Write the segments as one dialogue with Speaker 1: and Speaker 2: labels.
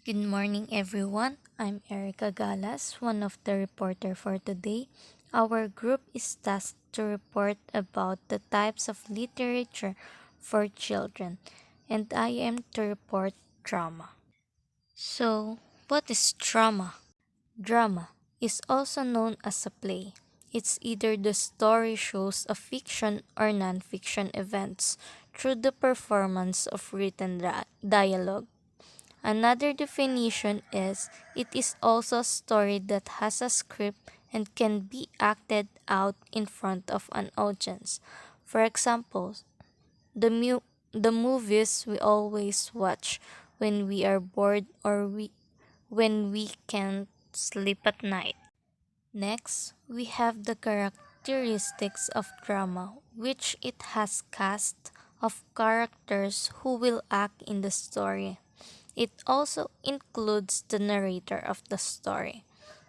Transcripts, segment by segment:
Speaker 1: Good morning, everyone. I'm Erica Galas, one of the reporter for today. Our group is tasked to report about the types of literature for children, and I am to report drama. So, what is drama? Drama is also known as a play. It's either the story shows of fiction or non-fiction events through the performance of written dialogue. Another definition is it is also a story that has a script and can be acted out in front of an audience. For example, the movies we always watch when we are bored or when we can't sleep at night. Next, we have the characteristics of drama, which it has cast of characters who will act in the story. It also includes the narrator of the story.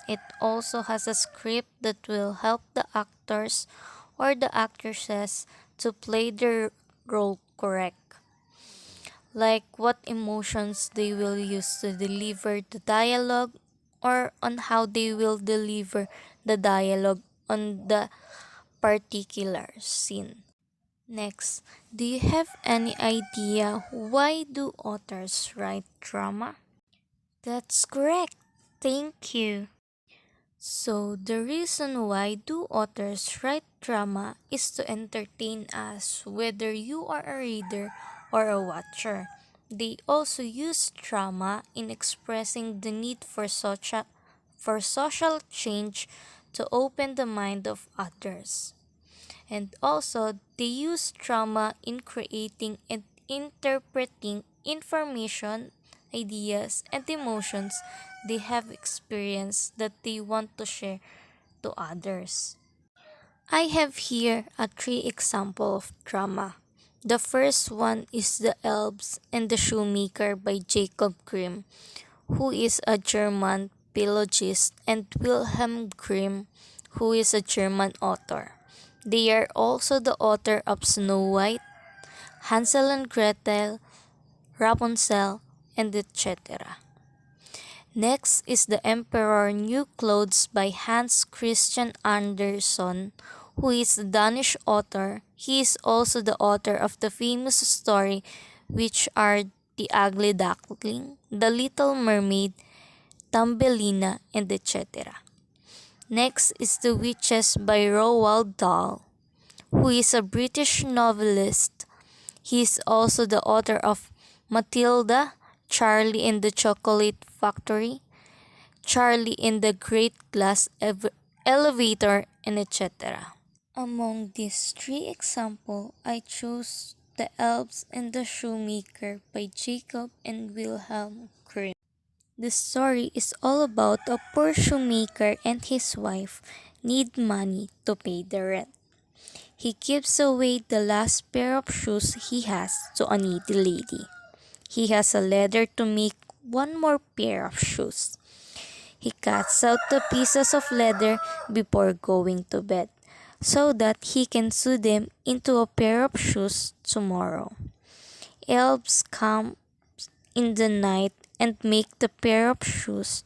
Speaker 1: It also has a script that will help the actors or the actresses to play their role correct, like what emotions they will use to deliver the dialogue or on how they will deliver the dialogue on the particular scene. Next, do you have any idea why do authors write drama? That's correct. Thank you. So, the reason why do authors write drama is to entertain us, whether you are a reader or a watcher. They also use drama in expressing the need for social change to open the mind of others. And also, they use drama in creating and interpreting information, ideas, and emotions they have experienced that they want to share to others. I have here a three example of drama. The first one is The Elves and the Shoemaker by Jacob Grimm, who is a German philologist, and Wilhelm Grimm, who is a German author. They are also the author of Snow White, Hansel and Gretel, Rapunzel, and etc. Next is The Emperor New Clothes by Hans Christian Andersen, who is a Danish author. He is also the author of the famous story which are The Ugly Duckling, The Little Mermaid, Thumbelina, and etc. Next is The Witches by Roald Dahl, who is a British novelist. He is also the author of Matilda, Charlie and the Chocolate Factory, Charlie in the Great Glass Elevator, and etc. Among these three examples, I chose The Elves and the Shoemaker by Jacob and Wilhelm Grimm. The story is all about a poor shoemaker and his wife need money to pay the rent. He gives away the last pair of shoes he has to a needy lady. He has a leather to make one more pair of shoes. He cuts out the pieces of leather before going to bed so that he can sew them into a pair of shoes tomorrow. Elves come in the night and make the pair of shoes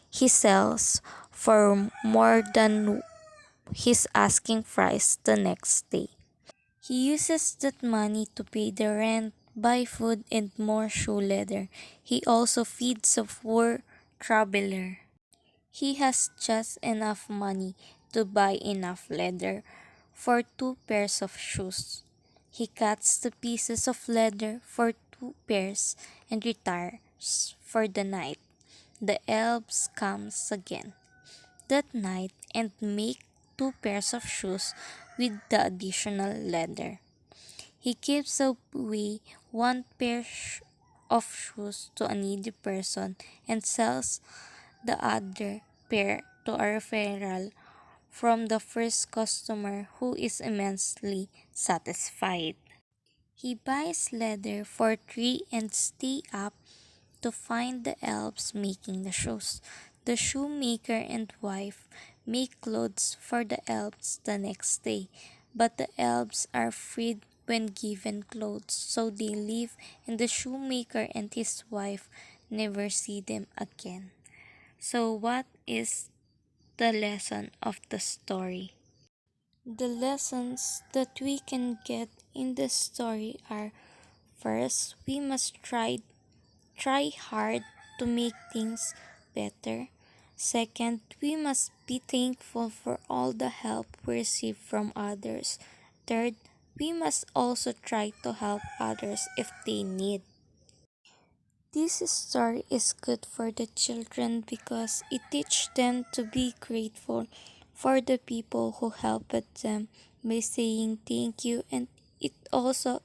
Speaker 1: he sells for more than his asking price the next day. He uses that money to pay the rent, buy food, and more shoe leather. He also feeds a poor traveler. He has just enough money to buy enough leather for two pairs of shoes. He cuts the pieces of leather for two pairs and retires for the night. The elves comes again that night and make two pairs of shoes with the additional leather. He gives away one pair of shoes to a needy person and sells the other pair to a referral from the first customer who is immensely satisfied. He buys leather for three and stay up to find the elves making the shoes. The shoemaker and wife make clothes for the elves the next day, but the elves are freed when given clothes, so they leave and the shoemaker and his wife never see them again. So, what is the lesson of the story? The lessons that we can get in the story are: first, we must try hard to make things better. Second, we must be thankful for all the help we receive from others. Third, we must also try to help others if they need. This story is good for the children because it teaches them to be grateful for the people who helped them by saying thank you, and it also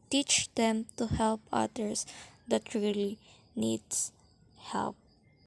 Speaker 1: teaches them to help others that really needs help.